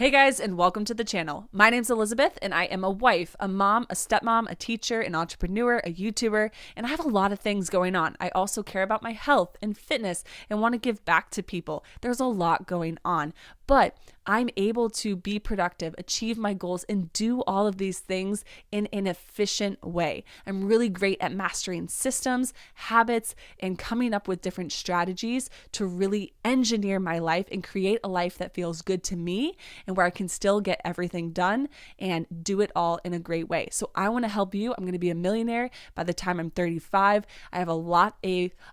Hey guys, and welcome to the channel. My name's Elizabeth, and I am a wife, a mom, a stepmom, a teacher, an entrepreneur, a YouTuber, and I have a lot of things going on. I also care about my health and fitness and want to give back to people. There's a lot going on, but I'm able to be productive, achieve my goals, and do all of these things in an efficient way. I'm really great at mastering systems, habits, and coming up with different strategies to really engineer my life and create a life that feels good to me and where I can still get everything done and do it all in a great way. So I want to help you. I'm going to be a millionaire by the time I'm 35. I have a lot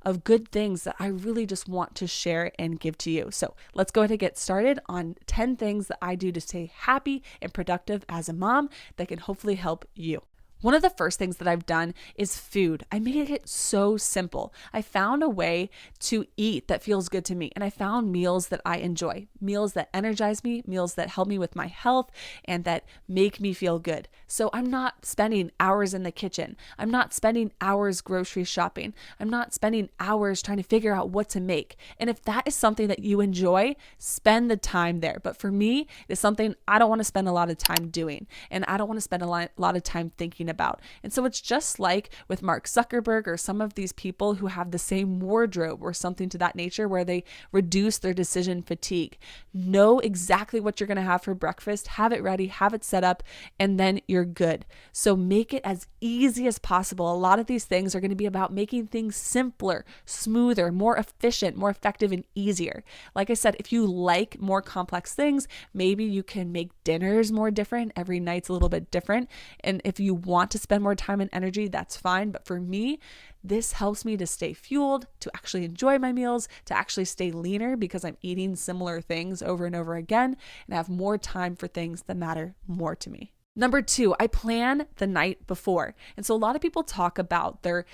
of good things that I really just want to share and give to you. So let's go ahead and get started on 10 things that I do to stay happy and productive as a mom that can hopefully help you. One of the first things that I've done is food. I made it so simple. I found a way to eat that feels good to me, and I found meals that I enjoy, meals that energize me, meals that help me with my health and that make me feel good. So I'm not spending hours in the kitchen. I'm not spending hours grocery shopping. I'm not spending hours trying to figure out what to make. And if that is something that you enjoy, spend the time there. But for me, it's something I don't want to spend a lot of time doing, and I don't want to spend a lot of time thinking about. And so it's just like with Mark Zuckerberg or some of these people who have the same wardrobe or something to that nature where they reduce their decision fatigue. Know exactly what you're going to have for breakfast, have it ready, have it set up, and then you're good. So make it as easy as possible. A lot of these things are going to be about making things simpler, smoother, more efficient, more effective, and easier. Like I said, if you like more complex things, maybe you can make dinners more different. Every night's a little bit different. And if you want to spend more time and energy, that's fine. But for me, this helps me to stay fueled, to actually enjoy my meals, to actually stay leaner because I'm eating similar things over and over again and have more time for things that matter more to me. Number 2, I plan the night before. And so a lot of people talk about their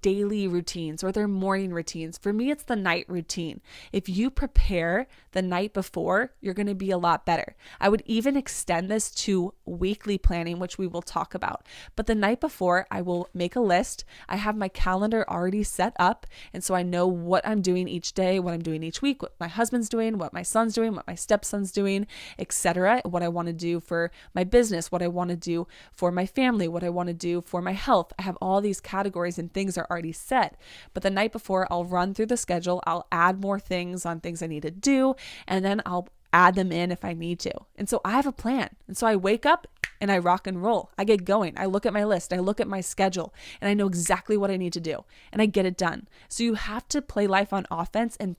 daily routines or their morning routines. For me, it's the night routine. If you prepare the night before, you're going to be a lot better. I would even extend this to weekly planning, which we will talk about. But the night before, I will make a list. I have my calendar already set up. And so I know what I'm doing each day, what I'm doing each week, what my husband's doing, what my son's doing, what my stepson's doing, etc. What I want to do for my business, what I want to do for my family, what I want to do for my health. I have all these categories and things are already set. But the night before, I'll run through the schedule. I'll add more things on things I need to do, and then I'll add them in if I need to. And so I have a plan. And so I wake up and I rock and roll. I get going. I look at my list. I look at my schedule, and I know exactly what I need to do, and I get it done. So you have to play life on offense and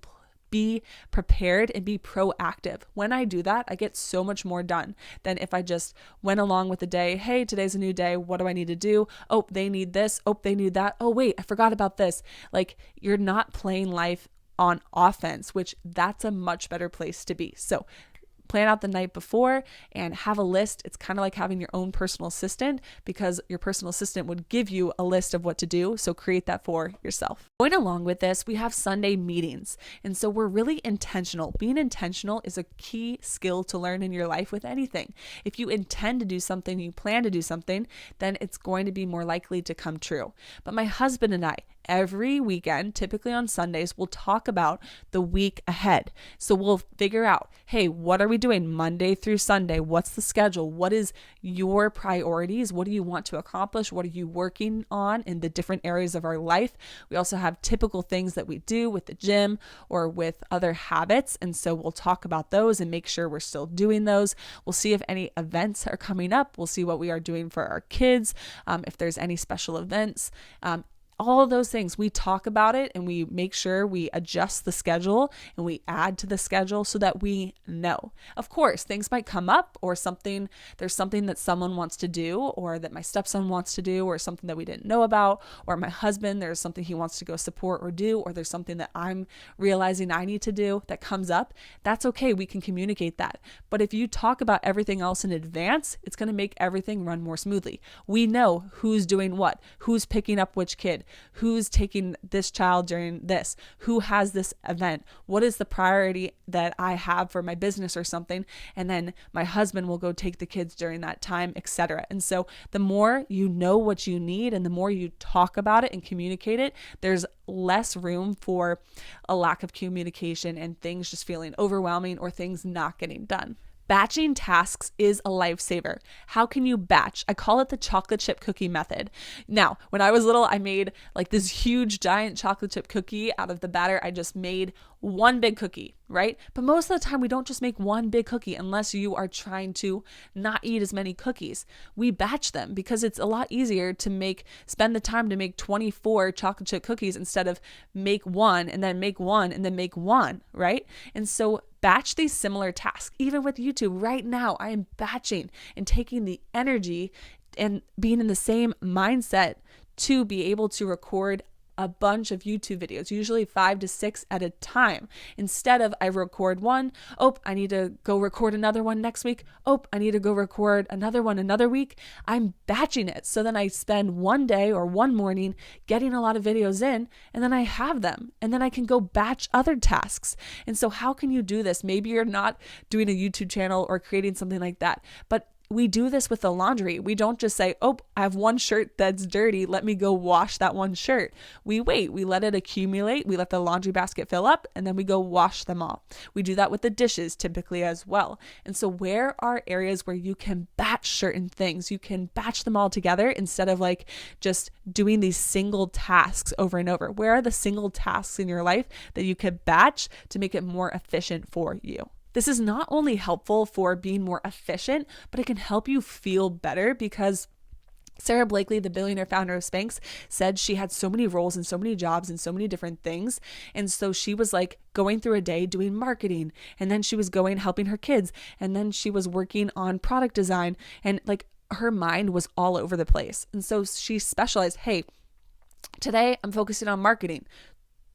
be prepared and be proactive. When I do that, I get so much more done than if I just went along with the day. Hey, today's a new day. What do I need to do? Oh, they need this. Oh, they need that. Oh, wait, I forgot about this. Like, you're not playing life on offense, which that's a much better place to be. So plan out the night before and have a list. It's kind of like having your own personal assistant because your personal assistant would give you a list of what to do. So create that for yourself. Going along with this, we have Sunday meetings. And so we're really intentional. Being intentional is a key skill to learn in your life with anything. If you intend to do something, you plan to do something, then it's going to be more likely to come true. But my husband and I, every weekend, typically on Sundays, we'll talk about the week ahead. So we'll figure out, hey, what are we doing Monday through Sunday? What's the schedule? What is your priorities? What do you want to accomplish? What are you working on in the different areas of our life? We also have typical things that we do with the gym or with other habits. And so we'll talk about those and make sure we're still doing those. We'll see if any events are coming up. We'll see what we are doing for our kids, if there's any special events. All of those things, we talk about it and we make sure we adjust the schedule and we add to the schedule so that we know. Of course, things might come up or there's something that someone wants to do or that my stepson wants to do or something that we didn't know about, or my husband, there's something he wants to go support or do, or there's something that I'm realizing I need to do that comes up. That's okay. We can communicate that. But if you talk about everything else in advance, it's going to make everything run more smoothly. We know who's doing what, who's picking up which kid, who's taking this child during this, who has this event, what is the priority that I have for my business or something, and then my husband will go take the kids during that time, etc. And so the more you know what you need and the more you talk about it and communicate it, there's less room for a lack of communication and things just feeling overwhelming or things not getting done. Batching tasks is a lifesaver. How can you batch? I call it the chocolate chip cookie method. Now, when I was little, I made like this huge giant chocolate chip cookie out of the batter. I just made one big cookie, right? But most of the time we don't just make one big cookie unless you are trying to not eat as many cookies. We batch them because it's a lot easier to spend the time to make 24 chocolate chip cookies instead of make one and then make one and then make one, right? And so batch these similar tasks. Even with YouTube right now, I am batching and taking the energy and being in the same mindset to be able to record a bunch of YouTube videos, usually 5 to 6 at a time. Instead of I record one, I need to go record another one next week. I need to go record another one another week. I'm batching it. So then I spend one day or one morning getting a lot of videos in, and then I have them, and then I can go batch other tasks. And so how can you do this? Maybe you're not doing a YouTube channel or creating something like that, but we do this with the laundry. We don't just say, I have one shirt that's dirty. Let me go wash that one shirt. We wait. We let it accumulate. We let the laundry basket fill up, and then we go wash them all. We do that with the dishes typically as well. And so where are areas where you can batch certain things? You can batch them all together instead of like just doing these single tasks over and over. Where are the single tasks in your life that you could batch to make it more efficient for you? This is not only helpful for being more efficient, but it can help you feel better because Sarah Blakely, the billionaire founder of Spanx, said she had so many roles and so many jobs and so many different things. And so she was like going through a day doing marketing, and then she was helping her kids, and then she was working on product design, and like her mind was all over the place. And so she specialized, hey, today I'm focusing on marketing.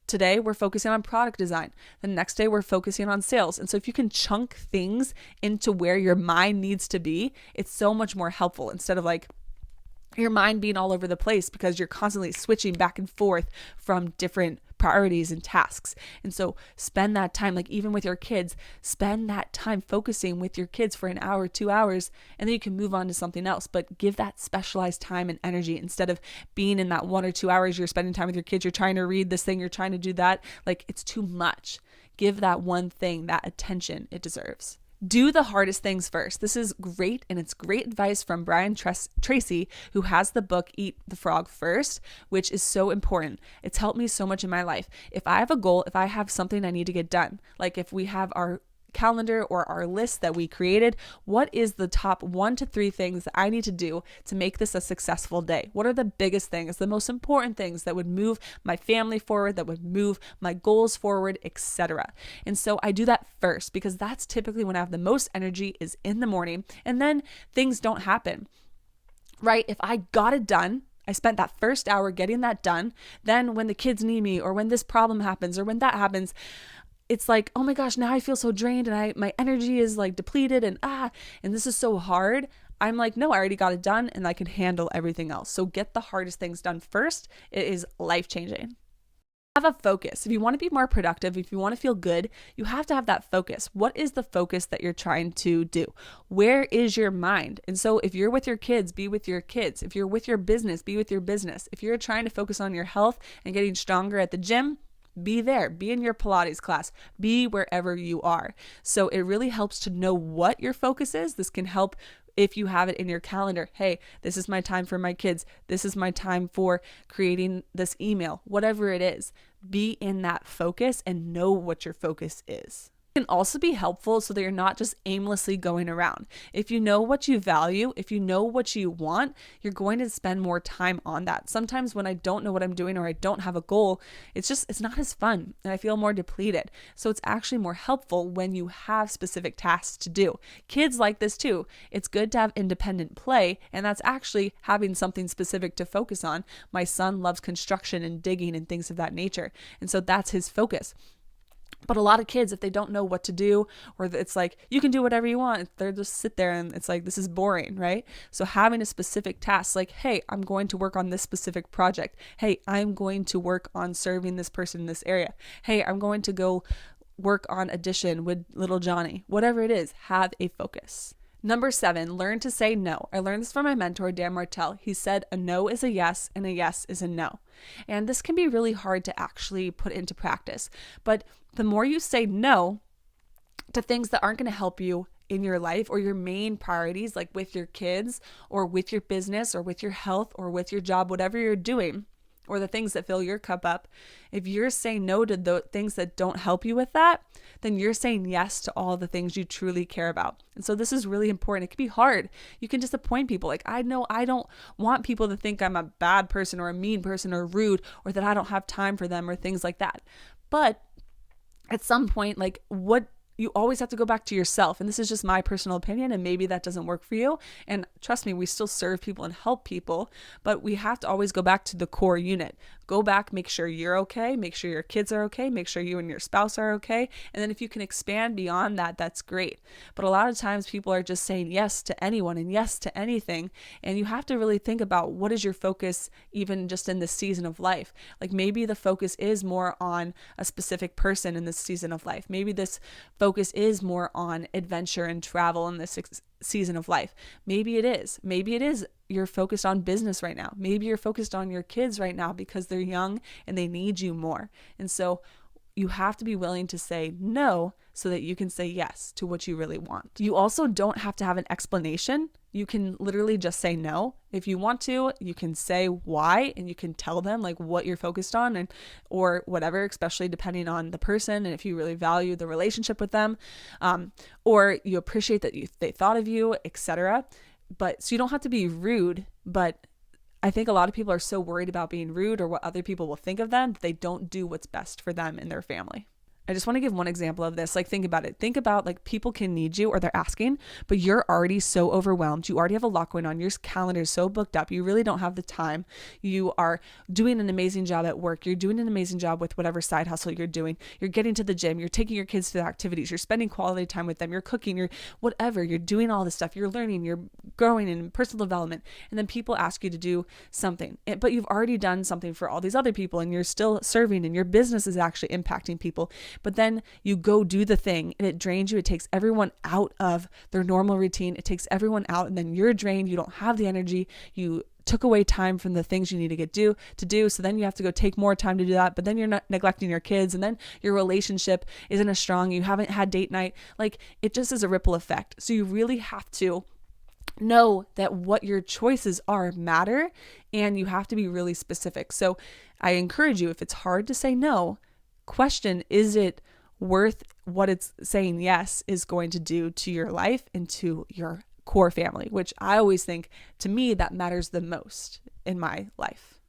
Today, we're focusing on product design. The next day, we're focusing on sales. And so if you can chunk things into where your mind needs to be, it's so much more helpful instead of like your mind being all over the place because you're constantly switching back and forth from different priorities and tasks. And so spend that time, like even with your kids, spend that time focusing with your kids for an hour, 2 hours, and then you can move on to something else. But give that specialized time and energy instead of being in that 1 or 2 hours you're spending time with your kids. You're trying to read this thing, you're trying to do that. Like it's too much. Give that one thing that attention it deserves. Do the hardest things first. This is great, and it's great advice from Brian Tracy, who has the book Eat the Frog First, which is so important. It's helped me so much in my life. If I have a goal, if I have something I need to get done, like if we have our calendar or our list that we created, what is the top 1 to 3 things that I need to do to make this a successful day? What are the biggest things, the most important things that would move my family forward, that would move my goals forward, etc. And so I do that first because that's typically when I have the most energy is in the morning, and then things don't happen, right? If I got it done, I spent that first hour getting that done, then when the kids need me or when this problem happens or when that happens, it's like, oh my gosh, now I feel so drained and my energy is like depleted and this is so hard. I'm like, no, I already got it done and I can handle everything else. So get the hardest things done first. It is life-changing. Have a focus. If you want to be more productive, if you want to feel good, you have to have that focus. What is the focus that you're trying to do? Where is your mind? And so if you're with your kids, be with your kids. If you're with your business, be with your business. If you're trying to focus on your health and getting stronger at the gym, be there, be in your Pilates class, be wherever you are. So it really helps to know what your focus is. This can help if you have it in your calendar. Hey, this is my time for my kids. This is my time for creating this email, whatever it is. Be in that focus and know what your focus is. Can also be helpful so that you're not just aimlessly going around. If you know what you value, if you know what you want, you're going to spend more time on that. Sometimes when I don't know what I'm doing or I don't have a goal, it's not as fun and I feel more depleted. So it's actually more helpful when you have specific tasks to do. Kids like this too. It's good to have independent play, and that's actually having something specific to focus on. My son loves construction and digging and things of that nature. And so that's his focus. But a lot of kids, if they don't know what to do, or it's like, you can do whatever you want, they're just sit there and it's like, this is boring, right? So having a specific task, like, hey, I'm going to work on this specific project. Hey, I'm going to work on serving this person in this area. Hey, I'm going to go work on addition with little Johnny. Whatever it is, have a focus. Number 7, learn to say no. I learned this from my mentor, Dan Martell. He said a no is a yes and a yes is a no. And this can be really hard to actually put into practice. But the more you say no to things that aren't going to help you in your life, or your main priorities, like with your kids or with your business or with your health or with your job, whatever you're doing, or the things that fill your cup up, if you're saying no to the things that don't help you with that, then you're saying yes to all the things you truly care about. And so this is really important. It can be hard. You can disappoint people. Like, I know I don't want people to think I'm a bad person or a mean person or rude, or that I don't have time for them or things like that. But at some point, like, you always have to go back to yourself. And this is just my personal opinion, and maybe that doesn't work for you. And trust me, we still serve people and help people, but we have to always go back to the core unit. Go back, make sure you're okay, make sure your kids are okay, make sure you and your spouse are okay. And then if you can expand beyond that, that's great. But a lot of times people are just saying yes to anyone and yes to anything. And you have to really think about, what is your focus even just in this season of life? Like, maybe the focus is more on a specific person in this season of life. Maybe this focus is more on adventure and travel in this season of life. Maybe it is. Maybe it is you're focused on business right now. Maybe you're focused on your kids right now because they're young and they need you more. And so you have to be willing to say no so that you can say yes to what you really want. You also don't have to have an explanation. You can literally just say no. If you want to, you can say why, and you can tell them like what you're focused on, and or whatever, especially depending on the person and if you really value the relationship with them, or you appreciate that they thought of you, etc. But so you don't have to be rude, but I think a lot of people are so worried about being rude or what other people will think of them that they don't do what's best for them and their family. I just want to give one example of this. Like, think about it. Think about, like, people can need you or they're asking, but you're already so overwhelmed. You already have a lot going on. Your calendar is so booked up. You really don't have the time. You are doing an amazing job at work. You're doing an amazing job with whatever side hustle you're doing. You're getting to the gym. You're taking your kids to the activities. You're spending quality time with them. You're cooking. You're whatever. You're doing all this stuff. You're learning. You're growing in personal development. And then people ask you to do something, but you've already done something for all these other people, and you're still serving, and your business is actually impacting people. But then you go do the thing and it drains you. It takes everyone out of their normal routine. It takes everyone out, and then you're drained. You don't have the energy. You took away time from the things you need to do. So then you have to go take more time to do that. But then you're not neglecting your kids, and then your relationship isn't as strong. You haven't had date night. Like, it just is a ripple effect. So you really have to know that what your choices are matter, and you have to be really specific. So I encourage you, if it's hard to say no, question, is it worth what it's saying yes is going to do to your life and to your core family, which I always think, to me, that matters the most in my life.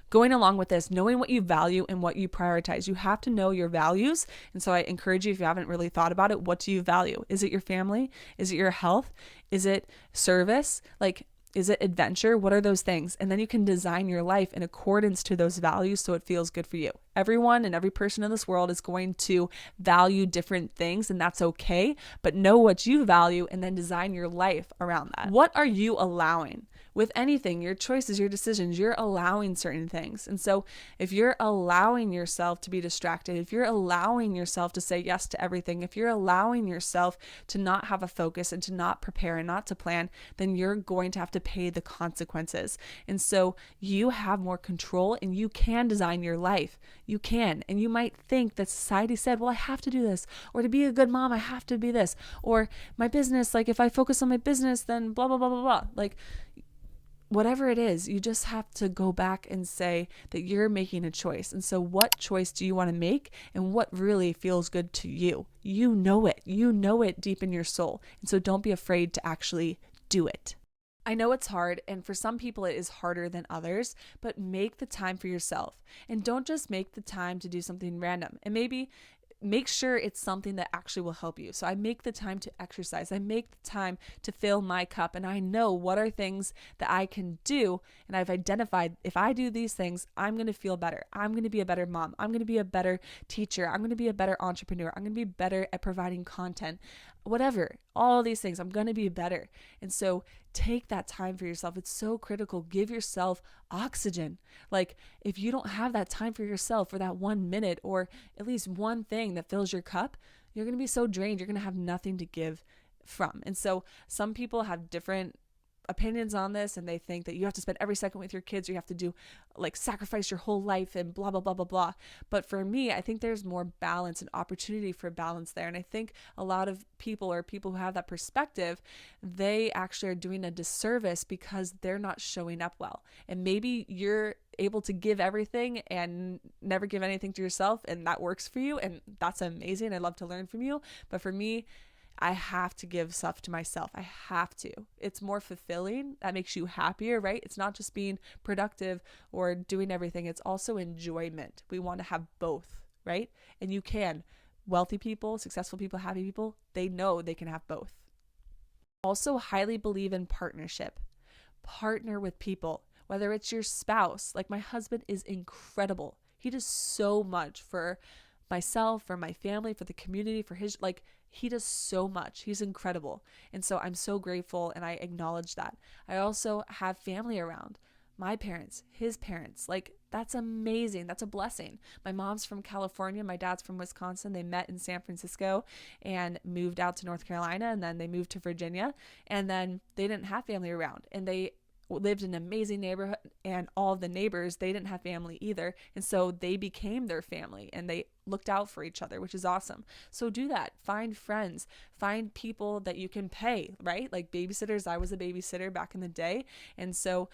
Going along with this, knowing what you value and what you prioritize. You have to know your values. And so I encourage you, if you haven't really thought about it, what do you value? Is it your family? Is it your health? Is it service? Like, is it adventure? What are those things? And then you can design your life in accordance to those values so it feels good for you. Everyone and every person in this world is going to value different things, and that's okay. But know what you value and then design your life around that. What are you allowing? With anything, your choices, your decisions, you're allowing certain things. And so if you're allowing yourself to be distracted, if you're allowing yourself to say yes to everything, if you're allowing yourself to not have a focus and to not prepare and not to plan, then you're going to have to pay the consequences. And so you have more control, and you can design your life. You can. And you might think that society said, well, I have to do this, or to be a good mom, I have to be this, or my business, like, if I focus on my business, then blah, blah, blah, blah, blah. Like, whatever it is, you just have to go back and say that you're making a choice. And so what choice do you want to make, and what really feels good to you? You know it. You know it deep in your soul. And so don't be afraid to actually do it. I know it's hard, and for some people it is harder than others, but make the time for yourself. And don't just make the time to do something random. And maybe make sure it's something that actually will help you. So I make the time to exercise. I make the time to fill my cup, and I know what are things that I can do. And I've identified, if I do these things, I'm going to feel better. I'm going to be a better mom. I'm going to be a better teacher. I'm going to be a better entrepreneur. I'm going to be better at providing content, whatever, all these things. I'm going to be better. And so take that time for yourself. It's so critical. Give yourself oxygen. Like, if you don't have that time for yourself for that 1 minute, or at least one thing that fills your cup, you're going to be so drained. You're going to have nothing to give from. And so some people have different opinions on this, and they think that you have to spend every second with your kids, or you have to do like sacrifice your whole life and blah blah blah blah blah. But for me, I think there's more balance and opportunity for balance there. And I think a lot of people, or people who have that perspective, they actually are doing a disservice because they're not showing up well. And maybe you're able to give everything and never give anything to yourself, and that works for you, and that's amazing. I'd love to learn from you. But for me, I have to give stuff to myself. I have to. It's more fulfilling. That makes you happier, right? It's not just being productive or doing everything. It's also enjoyment. We want to have both, right? And you can. Wealthy people, successful people, happy people, they know they can have both. Also, highly believe in partnership. Partner with people, whether it's your spouse. Like, my husband is incredible. He does so much for myself, for my family, for the community, for his, like, he does so much. He's incredible. And so I'm so grateful, and I acknowledge that. I also have family around. My parents, his parents, like, that's amazing. That's a blessing. My mom's from California. My dad's from Wisconsin. They met in San Francisco and moved out to North Carolina, and then they moved to Virginia, and then they didn't have family around, and they lived in an amazing neighborhood, and all of the neighbors, they didn't have family either. And so they became their family, and they looked out for each other, which is awesome. So do that. Find friends, find people that you can pay, right? Like babysitters. I was a babysitter back in the day. And so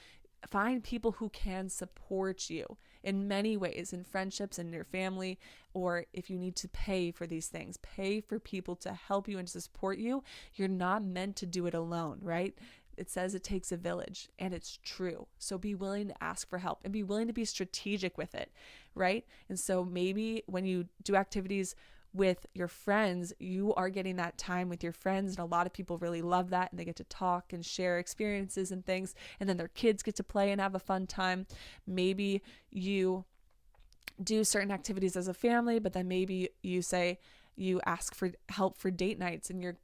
find people who can support you in many ways, in friendships and your family, or if you need to pay for these things, pay for people to help you and to support you. You're not meant to do it alone, right? It says it takes a village, and it's true. So be willing to ask for help and be willing to be strategic with it, right? And so maybe when you do activities with your friends, you are getting that time with your friends, and a lot of people really love that, and they get to talk and share experiences and things, and then their kids get to play and have a fun time. Maybe you do certain activities as a family, but then maybe you say you ask for help for date nights, and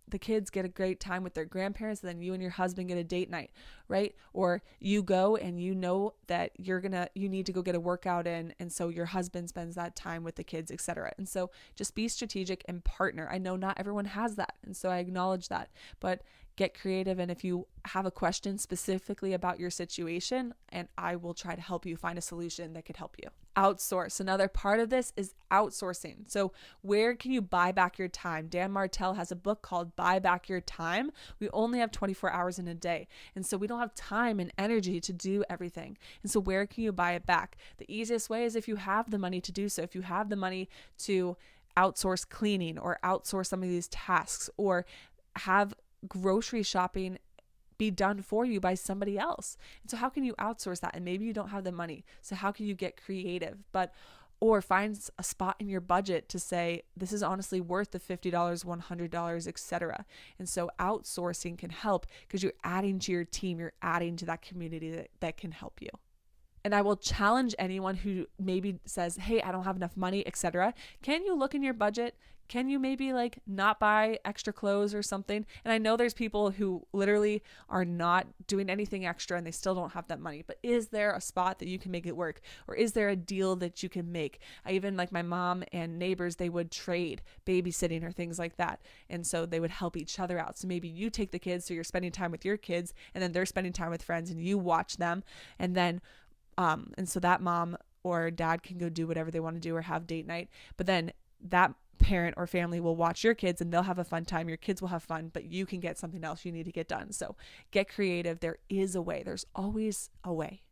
the kids get a great time with their grandparents, and then you and your husband get a date night, right? Or you go and you know that you need to go get a workout in, and so your husband spends that time with the kids, etc. And so just be strategic and partner. I know not everyone has that, and so I acknowledge that, but get creative. And if you have a question specifically about your situation, and I will try to help you find a solution that could help you. Outsource. Another part of this is outsourcing. So where can you buy back your time? Dan Martell has a book called Buy Back Your Time. We only have 24 hours in a day, and so we don't have time and energy to do everything. And so where can you buy it back? The easiest way is if you have the money to do so. If you have the money to outsource cleaning, or outsource some of these tasks, or have grocery shopping be done for you by somebody else. And so how can you outsource that? And maybe you don't have the money. So how can you get creative? Or find a spot in your budget to say, this is honestly worth the $50, $100, etc. And so outsourcing can help, because you're adding to your team, you're adding to that community that can help you. And I will challenge anyone who maybe says, hey, I don't have enough money, etc. Can you look in your budget? Can you maybe like not buy extra clothes or something? And I know there's people who literally are not doing anything extra and they still don't have that money, but is there a spot that you can make it work? Or is there a deal that you can make? I even, like my mom and neighbors, they would trade babysitting or things like that. And so they would help each other out. So maybe you take the kids, so you're spending time with your kids, and then they're spending time with friends and you watch them. And then and so that mom or dad can go do whatever they want to do or have date night. But then that parent or family will watch your kids and they'll have a fun time. Your kids will have fun, but you can get something else you need to get done. So get creative. There is a way. There's always a way.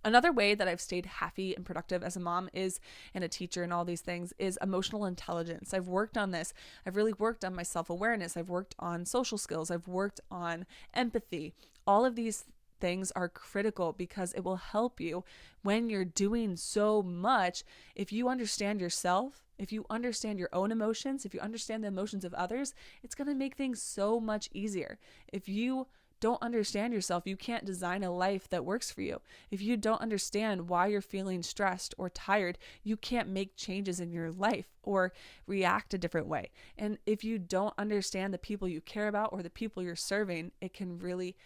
Another way that I've stayed happy and productive as a mom and a teacher and all these things, is emotional intelligence. I've worked on this. I've really worked on my self-awareness. I've worked on social skills. I've worked on empathy. All of these things are critical, because it will help you when you're doing so much. If you understand yourself, if you understand your own emotions, if you understand the emotions of others, it's going to make things so much easier. If you don't understand yourself, you can't design a life that works for you. If you don't understand why you're feeling stressed or tired, you can't make changes in your life or react a different way. And if you don't understand the people you care about or the people you're serving, it can really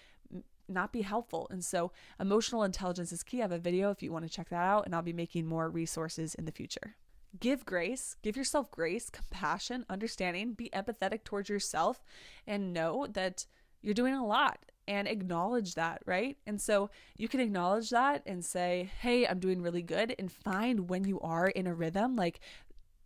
not be helpful. And so emotional intelligence is key. I have a video if you want to check that out, and I'll be making more resources in the future. Give grace, give yourself grace, compassion, understanding, be empathetic towards yourself, and know that you're doing a lot. and acknowledge that, right? And so you can acknowledge that and say, hey, I'm doing really good, and find when you are in a rhythm, like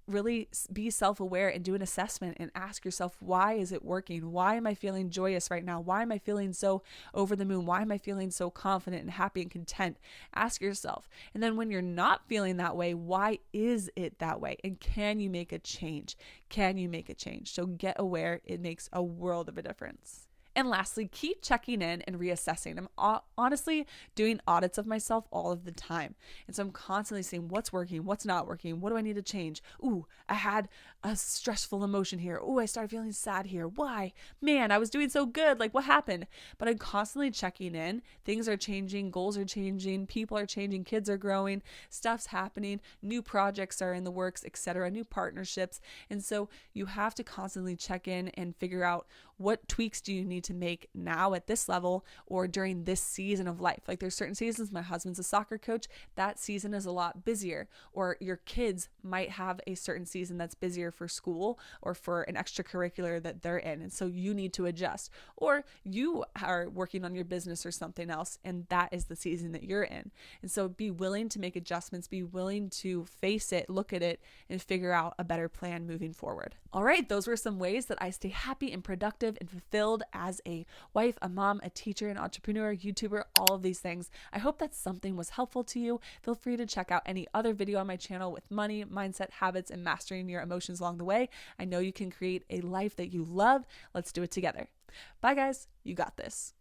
really be self-aware and do an assessment and ask yourself, why is it working? Why am I feeling joyous right now? Why am I feeling so over the moon? Why am I feeling so confident and happy and content? Ask yourself. And then when you're not feeling that way, why is it that way? And can you make a change? Can you make a change? So get aware. It makes a world of a difference. And lastly, keep checking in and reassessing. I'm honestly doing audits of myself all of the time. And so I'm constantly seeing what's working, what's not working, what do I need to change? Ooh, I had a stressful emotion here. Ooh, I started feeling sad here. Why? Man, I was doing so good. Like, what happened? But I'm constantly checking in. Things are changing, goals are changing, people are changing, kids are growing, stuff's happening, new projects are in the works, etc., new partnerships. And so you have to constantly check in and figure out what tweaks do you need to make now at this level or during this season of life. Like, there's certain seasons, my husband's a soccer coach, that season is a lot busier, or your kids might have a certain season that's busier for school or for an extracurricular that they're in, and so you need to adjust. Or you are working on your business or something else, and that is the season that you're in. And so be willing to make adjustments, be willing to face it, look at it, and figure out a better plan moving forward. All right, those were some ways that I stay happy and productive and fulfilled as a wife, a mom, a teacher, an entrepreneur, YouTuber, all of these things. I hope that something was helpful to you. Feel free to check out any other video on my channel with money, mindset, habits, and mastering your emotions along the way. I know you can create a life that you love. Let's do it together. Bye, guys. You got this.